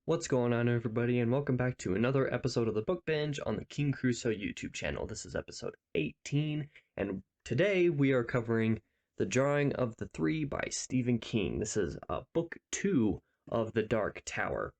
What's going on, everybody, and welcome back to another episode of the Book Binge on the King Crusoe YouTube channel. This is episode 18, and today we are covering The Drawing of the Three by Stephen King. This is book 2 of The Dark Tower.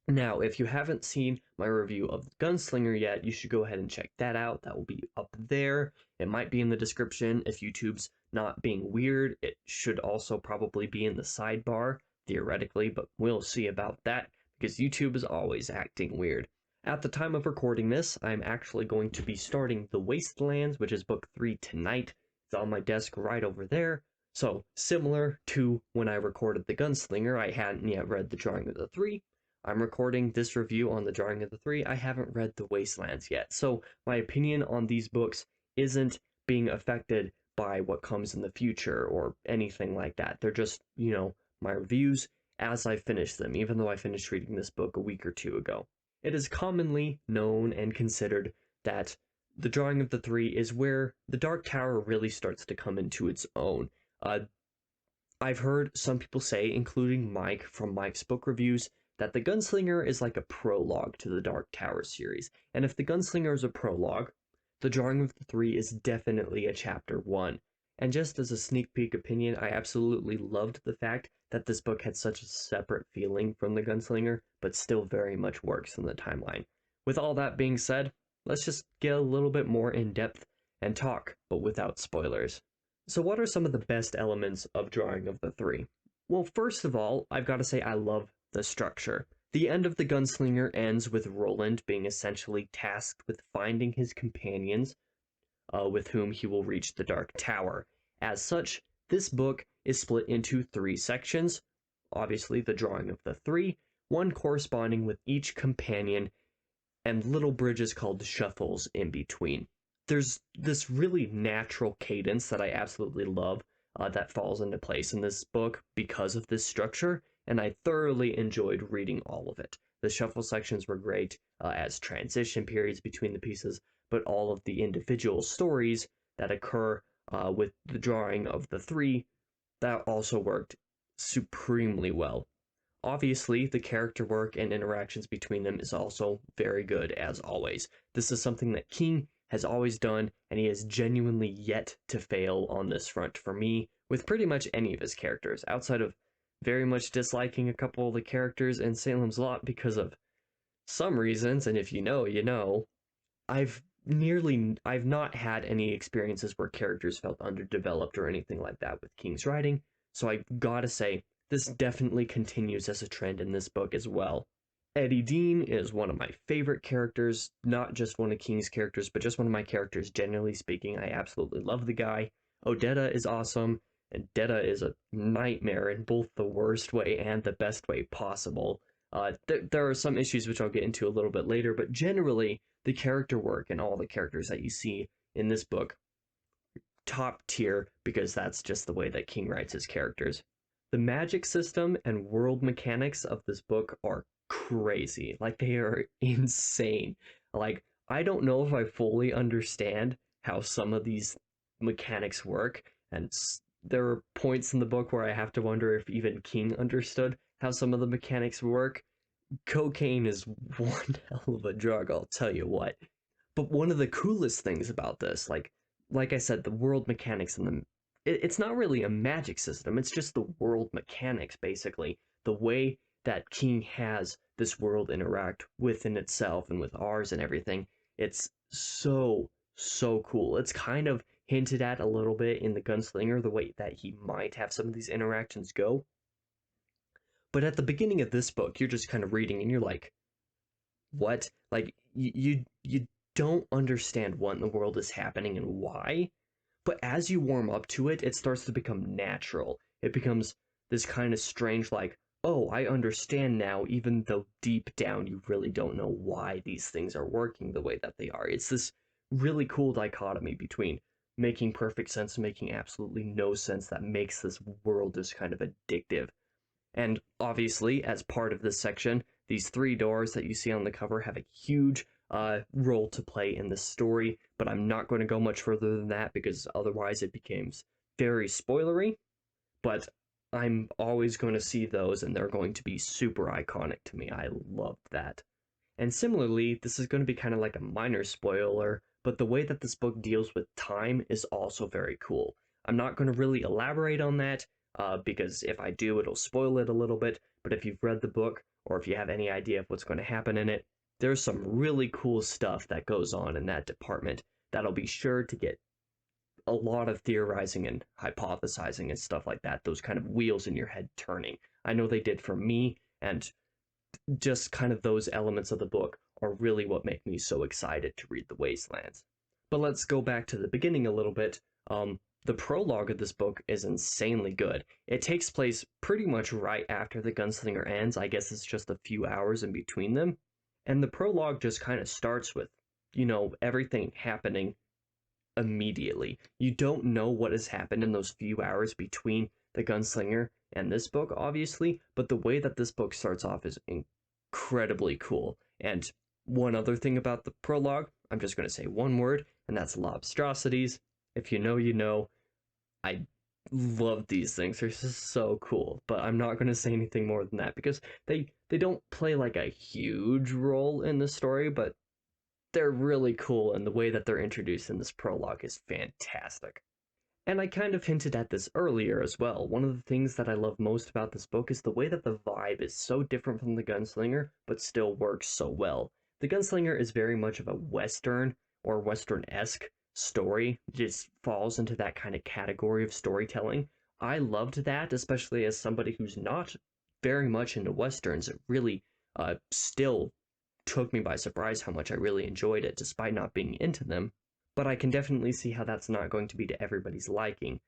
Now, if you haven't seen my review of The Gunslinger yet, you should go ahead and check that out. That will be up there. It might be in the description. If YouTube's not being weird, it should also probably be in the sidebar, theoretically, but we'll see about that, because YouTube is always acting weird. At the time of recording this, I'm actually going to be starting The Wastelands, which is book 3 tonight. It's on my desk right over there. So, similar to when I recorded The Gunslinger, I hadn't yet read The Drawing of the Three. I'm recording this review on The Drawing of the Three. I haven't read The Wastelands yet, so my opinion on these books isn't being affected by what comes in the future or anything like that. They're just, my reviews as I finish them, even though I finished reading this book a week or two ago. It is commonly known and considered that The Drawing of the Three is where The Dark Tower really starts to come into its own. I've heard some people say, including Mike from Mike's book reviews, that The Gunslinger is like a prologue to the Dark Tower series. And if The Gunslinger is a prologue, The Drawing of the Three is definitely a chapter 1. And just as a sneak peek opinion, I absolutely loved the fact that this book had such a separate feeling from The Gunslinger, but still very much works in the timeline. With all that being said, let's just get a little bit more in depth and talk, but without spoilers. So what are some of the best elements of Drawing of the Three? Well, first of all, I've got to say I love the structure. The end of The Gunslinger ends with Roland being essentially tasked with finding his companions with whom he will reach the Dark Tower. As such, this book is split into 3 sections. Obviously, The Drawing of the Three, one corresponding with each companion, and little bridges called shuffles in between. There's this really natural cadence that I absolutely love that falls into place in this book because of this structure, and I thoroughly enjoyed reading all of it. The shuffle sections were great as transition periods between the pieces, but all of the individual stories that occur with the Drawing of the Three, that also worked supremely well. Obviously, the character work and interactions between them is also very good, as always. This is something that King has always done, and he has genuinely yet to fail on this front for me with pretty much any of his characters, outside of very much disliking a couple of the characters in Salem's Lot because of some reasons, and if you know, you know. I've not had any experiences where characters felt underdeveloped or anything like that with King's writing, so I gotta say, this definitely continues as a trend in this book as well. Eddie Dean is one of my favorite characters, not just one of King's characters, but just one of my characters, generally speaking. I absolutely love the guy. Odetta is awesome, and Detta is a nightmare in both the worst way and the best way possible. There are some issues which I'll get into a little bit later, but generally, the character work and all the characters that you see in this book, top tier, because that's just the way that King writes his characters. The magic system and world mechanics of this book are crazy. Like, they are insane. Like, I don't know if I fully understand how some of these mechanics work, and there are points in the book where I have to wonder if even King understood how some of the mechanics work. Cocaine is one hell of a drug, I'll tell you what. But one of the coolest things about this, like I said, the world mechanics and it's not really a magic system, it's just the world mechanics, basically. The way that King has this world interact within itself and with ours and everything, it's so cool. It's kind of hinted at a little bit in The Gunslinger, the way that he might have some of these interactions go. But at the beginning of this book, you're just kind of reading and you're like, what? Like, you don't understand what in the world is happening and why. But as you warm up to it, it starts to become natural. It becomes this kind of strange, like, oh, I understand now, even though deep down you really don't know why these things are working the way that they are. It's this really cool dichotomy between making perfect sense and making absolutely no sense that makes this world just kind of addictive. And obviously, as part of this section, these 3 doors that you see on the cover have a huge role to play in the story, but I'm not going to go much further than that because otherwise it becomes very spoilery. But I'm always going to see those, and they're going to be super iconic to me. I love that. And similarly, this is going to be kind of like a minor spoiler, but the way that this book deals with time is also very cool. I'm not going to really elaborate on that, because if I do, it'll spoil it a little bit. But if you've read the book, or if you have any idea of what's going to happen in it, there's some really cool stuff that goes on in that department that'll be sure to get a lot of theorizing and hypothesizing and stuff like that, those kind of wheels in your head turning. I know they did for me, and just kind of those elements of the book are really what make me so excited to read The Wastelands. But let's go back to the beginning a little bit. The prologue of this book is insanely good. It takes place pretty much right after the Gunslinger ends. I guess it's just a few hours in between them. And the prologue just kind of starts with, everything happening immediately. You don't know what has happened in those few hours between the Gunslinger and this book, obviously, but the way that this book starts off is incredibly cool. And one other thing about the prologue, I'm just going to say one word, and that's lobstrosities. If you know, you know. I love these things. They're just so cool, but I'm not going to say anything more than that because they don't play like a huge role in the story, but they're really cool, and the way that they're introduced in this prologue is fantastic. And I kind of hinted at this earlier as well. One of the things that I love most about this book is the way that the vibe is so different from The Gunslinger, but still works so well. The Gunslinger is very much of a Western or Western-esque story, just falls into that kind of category of storytelling. I loved that, especially as somebody who's not very much into Westerns. It really still took me by surprise how much I really enjoyed it, despite not being into them. But I can definitely see how that's not going to be to everybody's liking.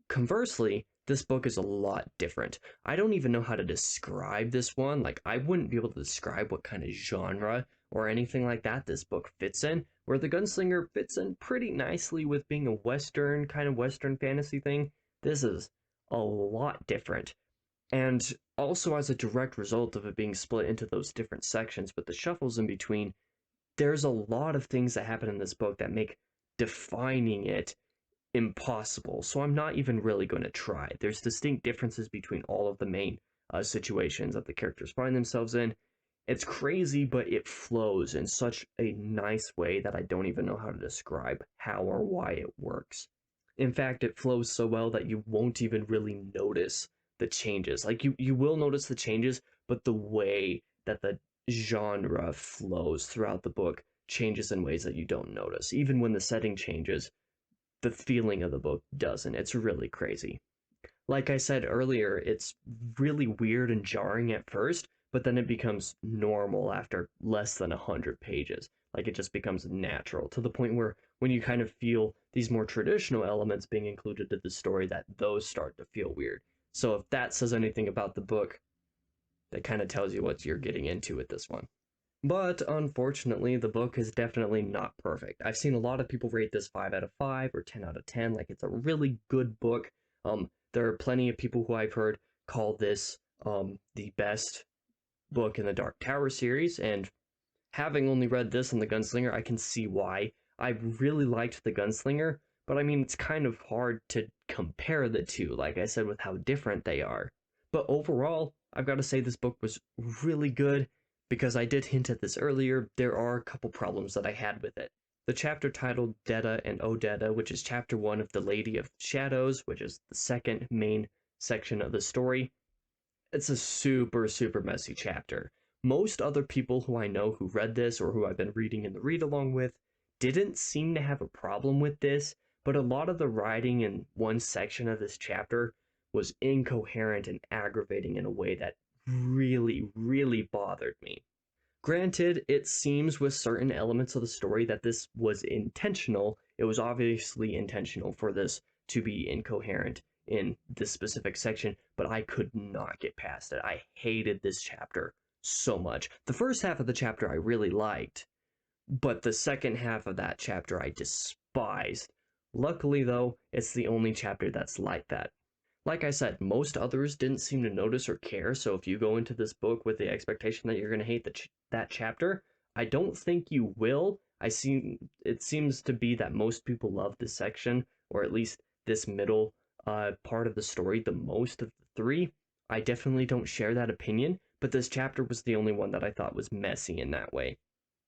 Conversely, this book is a lot different. I don't even know how to describe this one. Like, I wouldn't be able to describe what kind of genre or anything like that this book fits in, where The Gunslinger fits in pretty nicely with being a Western, kind of Western fantasy thing. This is a lot different. And also, as a direct result of it being split into those different sections with the shuffles in between, there's a lot of things that happen in this book that make defining it impossible. So I'm not even really going to try. There's distinct differences between all of the main situations that the characters find themselves in. It's crazy, but it flows in such a nice way that I don't even know how to describe how or why it works. In fact, it flows so well that you won't even really notice the changes. Like, you will notice the changes, but the way that the genre flows throughout the book changes in ways that you don't notice. Even when the setting changes, the feeling of the book doesn't. It's really crazy. Like I said earlier, it's really weird and jarring at first, but then it becomes normal after less than 100 pages. Like, it just becomes natural to the point where when you kind of feel these more traditional elements being included to the story, that those start to feel weird. So if that says anything about the book, that kind of tells you what you're getting into with this one. But unfortunately, the book is definitely not perfect. I've seen a lot of people rate this 5 out of 5 or 10 out of 10, like it's a really good book. There are plenty of people who I've heard call this the best book in the Dark Tower series, and having only read this and The Gunslinger, I can see why. I really liked The Gunslinger, but I mean, it's kind of hard to compare the two, like I said, with how different they are. But overall, I've got to say this book was really good. Because I did hint at this earlier, there are a couple problems that I had with it. The chapter titled Detta and Odetta, which is chapter 1 of The Lady of Shadows, which is the second main section of the story, it's a super, super messy chapter. Most other people who I know who read this or who I've been reading in the read-along with didn't seem to have a problem with this, but a lot of the writing in one section of this chapter was incoherent and aggravating in a way that really, really bothered me. Granted, it seems with certain elements of the story that this was intentional. It was obviously intentional for this to be incoherent in this specific section, but I could not get past it. I hated this chapter so much. The first half of the chapter I really liked, but the second half of that chapter I despised. Luckily, though, it's the only chapter that's like that. Like I said, most others didn't seem to notice or care, so if you go into this book with the expectation that you're going to hate that chapter, I don't think you will. It seems to be that most people love this section, or at least this middle part of the story, the most of the 3, I definitely don't share that opinion, but this chapter was the only one that I thought was messy in that way.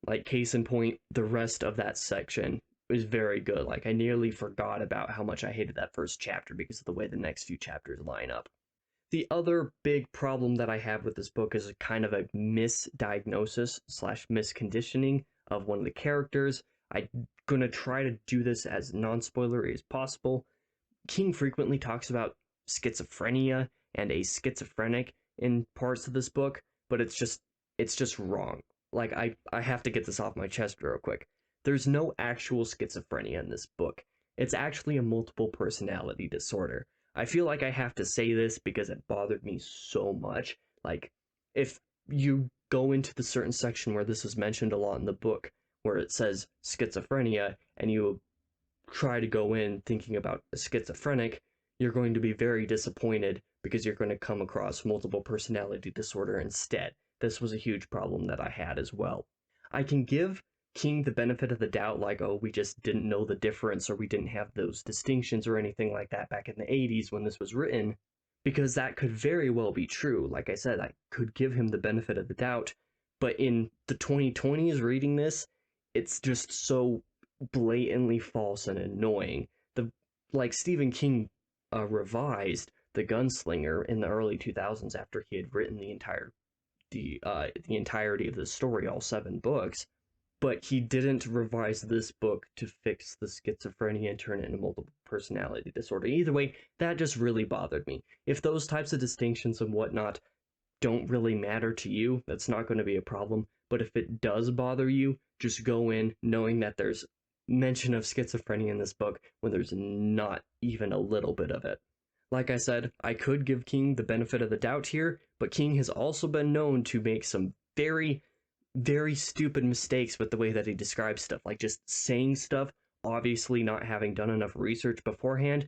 Like, case in point, the rest of that section was very good. Like, I nearly forgot about how much I hated that first chapter because of the way the next few chapters line up. The other big problem that I have with this book is a kind of a misdiagnosis slash misconditioning of one of the characters. I'm gonna try to do this as non-spoilery as possible. King frequently talks about schizophrenia and a schizophrenic in parts of this book, but it's just wrong. Like, I have to get this off my chest real quick. There's no actual schizophrenia in this book. It's actually a multiple personality disorder. I feel like I have to say this because it bothered me so much. Like, if you go into the certain section where this is mentioned a lot in the book, where it says schizophrenia, and you try to go in thinking about a schizophrenic, you're going to be very disappointed because you're going to come across multiple personality disorder instead. This was a huge problem that I had as well. I can give King the benefit of the doubt, like, oh, we just didn't know the difference, or we didn't have those distinctions or anything like that back in the 80s when this was written, because that could very well be true. Like I said, I could give him the benefit of the doubt, but in the 2020s reading this, it's just so blatantly false and annoying. Like, Stephen King revised The Gunslinger in the early 2000s after he had written the entirety of the story, all 7 books, but he didn't revise this book to fix the schizophrenia and turn it into multiple personality disorder. Either way, that just really bothered me. If those types of distinctions and whatnot don't really matter to you, that's not going to be a problem. But if it does bother you, just go in knowing that there's mention of schizophrenia in this book when there's not even a little bit of it. Like I said, I could give King the benefit of the doubt here, but King has also been known to make some very, very stupid mistakes with the way that he describes stuff, like just saying stuff, obviously not having done enough research beforehand,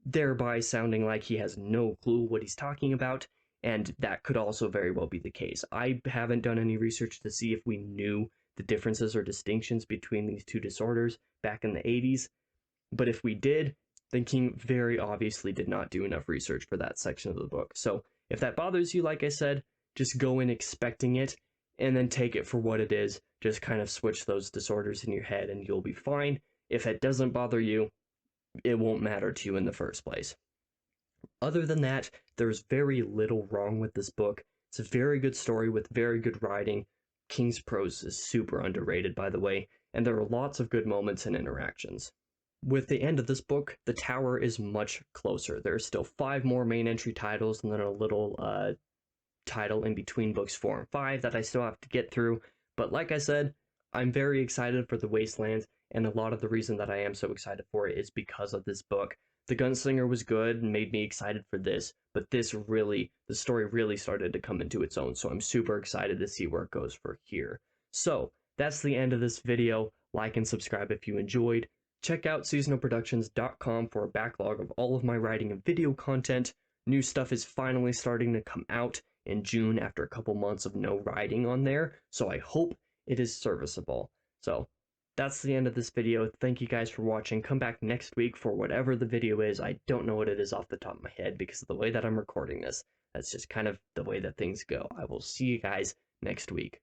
thereby sounding like he has no clue what he's talking about, and that could also very well be the case. I haven't done any research to see if we knew the differences or distinctions between these two disorders back in the 80s, but if we did, then King very obviously did not do enough research for that section of the book. So if that bothers you, like I said, just go in expecting it, and then take it for what it is. Just kind of switch those disorders in your head and you'll be fine. If it doesn't bother you, it won't matter to you in the first place. Other than that, there's very little wrong with this book. It's a very good story with very good writing. King's prose is super underrated, by the way, and there are lots of good moments and interactions. With the end of this book, the tower is much closer. There are still 5 more main entry titles and then a little title in between books 4 and 5 that I still have to get through. But like I said, I'm very excited for the Wastelands, and a lot of the reason that I am so excited for it is because of this book. The Gunslinger was good and made me excited for this, but the story really started to come into its own, so I'm super excited to see where it goes from here. So, that's the end of this video. Like and subscribe if you enjoyed. Check out seasonalproductions.com for a backlog of all of my writing and video content. New stuff is finally starting to come out in June after a couple months of no writing on there, so I hope it is serviceable. So, that's the end of this video. Thank you guys for watching. Come back next week for whatever the video is. I don't know what it is off the top of my head because of the way that I'm recording this. That's just kind of the way that things go. I will see you guys next week.